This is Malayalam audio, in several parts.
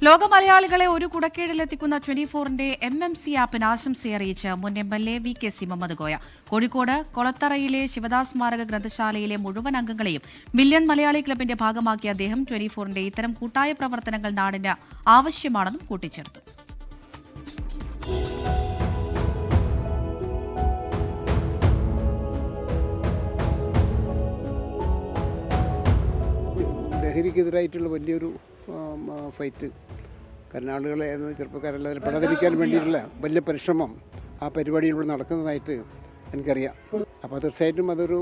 ലോക മലയാളികളെ ഒരു കുടക്കീഴിലെത്തിക്കുന്ന 24-ന്റെ MMC ആപ്പിന് ആശംസയറിയിച്ച് മുൻ MLA VKC മുഹമ്മദ് കോയ. കോഴിക്കോട് കൊളത്തറയിലെ ശിവദാസ് സ്മാരക ഗ്രന്ഥശാലയിലെ മുഴുവൻ അംഗങ്ങളെയും മില്യൺ മലയാളി ക്ലബിന്റെ ഭാഗമാക്കിയ അദ്ദേഹം 24-ന്റെ ഇത്തരം കൂട്ടായ പ്രവർത്തനങ്ങൾ നാടിന് ആവശ്യമാണെന്നും കൂട്ടിച്ചേർത്തു. ലഹരിക്കെതിരായിട്ടുള്ള വലിയൊരു ഫൈറ്റ്, കാരണം ആളുകളെ ചെറുപ്പക്കാരെല്ലാം പെടാതിരിക്കാൻ വേണ്ടിയിട്ടുള്ള വലിയ പരിശ്രമം ആ പരിപാടിയിലൂടെ നടക്കുന്നതായിട്ട് എനിക്കറിയാം. അപ്പോൾ തീർച്ചയായിട്ടും അതൊരു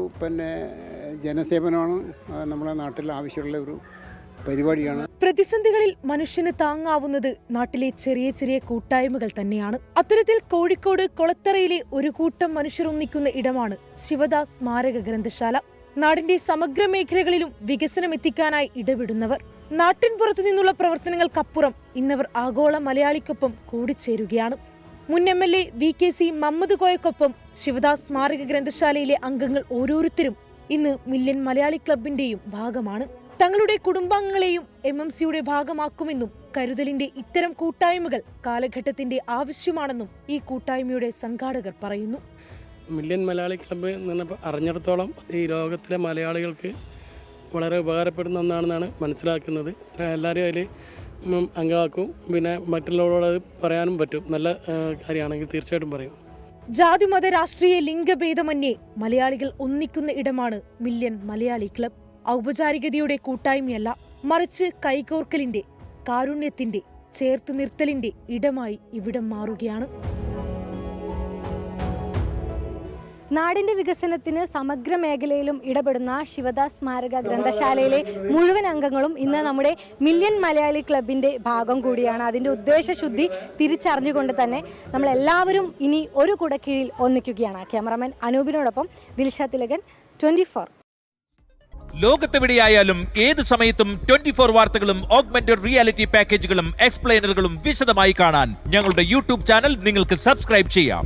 ജനസേവനമാണ്, നമ്മുടെ നാട്ടിൽ ആവശ്യമുള്ള ഒരു പരിപാടിയാണ്. പ്രതിസന്ധികളിൽ മനുഷ്യന് താങ്ങാവുന്നത് നാട്ടിലെ ചെറിയ ചെറിയ കൂട്ടായ്മകൾ തന്നെയാണ്. അത്തരത്തിൽ കോഴിക്കോട് കൊളത്തറയിലെ ഒരു കൂട്ടം മനുഷ്യർ ഒന്നിക്കുന്ന ഇടമാണ് ശിവദാസ് സ്മാരക ഗ്രന്ഥശാല. നാടിന്റെ സമഗ്ര മേഖലകളിലും വികസനം എത്തിക്കാനായി ഇടപെടുന്നവർ. നാട്ടിൻ പുറത്തു നിന്നുള്ള പ്രവർത്തനങ്ങൾക്കപ്പുറം ഇന്നവർ ആഗോള മലയാളിക്കൊപ്പം കൂടിച്ചേരുകയാണ്. മുൻ MLA VKC മുഹമ്മദ് കോയക്കൊപ്പം ശിവദാസ് സ്മാരക ഗ്രന്ഥശാലയിലെ അംഗങ്ങൾ ഓരോരുത്തരും ഇന്ന് മില്യൺ മലയാളി ക്ലബിന്റെയും ഭാഗമാണ്. തങ്ങളുടെ കുടുംബാംഗങ്ങളെയും MMCയുടെ ഭാഗമാക്കുമെന്നും കരുതലിന്റെ ഇത്തരം കൂട്ടായ്മകൾ കാലഘട്ടത്തിന്റെ ആവശ്യമാണെന്നും ഈ കൂട്ടായ്മയുടെ സംഘാടകർ പറയുന്നു. മില്യൺ മലയാളി ക്ലബ്ബ് എന്ന് പറഞ്ഞപ്പോൾ അറിഞ്ഞിടത്തോളം ഈ ലോകത്തിലെ മലയാളികൾക്ക് വളരെ ഉപകാരപ്പെടുന്ന ഒന്നാണെന്നാണ് മനസ്സിലാക്കുന്നത്. എല്ലാവരും അതിൽ അംഗമാക്കും. പിന്നെ മറ്റുള്ളവരോട് അത് പറയാനും പറ്റും. നല്ല കാര്യമാണെങ്കിൽ തീർച്ചയായിട്ടും പറയും. ജാതി മത രാഷ്ട്രീയ ലിംഗഭേദമന്യേ മലയാളികൾ ഒന്നിക്കുന്ന ഇടമാണ് മില്യൺ മലയാളി ക്ലബ്. ഔപചാരികതയുടെ കൂട്ടായ്മയല്ല, മറിച്ച് കൈകോർക്കലിന്റെ, കാരുണ്യത്തിന്റെ, ചേർത്തു നിർത്തലിന്റെ ഇടമായി ഇവിടം മാറുകയാണ്. നാടിന്റെ വികസനത്തിന് സമഗ്ര മേഖലയിലും ഇടപെടുന്ന ശിവദാസ് സ്മാരക ഗ്രന്ഥശാലയിലെ മുഴുവൻ അംഗങ്ങളും ഇന്ന് നമ്മുടെ മില്യൺ മലയാളി ക്ലബിന്റെ ഭാഗം കൂടിയാണ്. അതിന്റെ ഉദ്ദേശശുദ്ധി തിരിച്ചറിഞ്ഞുകൊണ്ട് തന്നെ നമ്മൾ എല്ലാവരും ഇനി ഒരു കുടക്കീഴിൽ ഒന്നിക്കുകയാണ്. ക്യാമറാമാൻ അനൂപിനോടൊപ്പം ദിൽഷ തിലകൻ, 24. ലോകത്തെവിടെയായാലും ഏത് സമയത്തും 24 വാർത്തകളും ഓഗ്മെന്റഡ് റിയാലിറ്റി പാക്കേജുകളും എക്സ്പ്ലെയിനറുകളും വിശദമായി കാണാൻ ഞങ്ങളുടെ YouTube ചാനൽ നിങ്ങൾക്ക് സബ്സ്ക്രൈബ് ചെയ്യാം.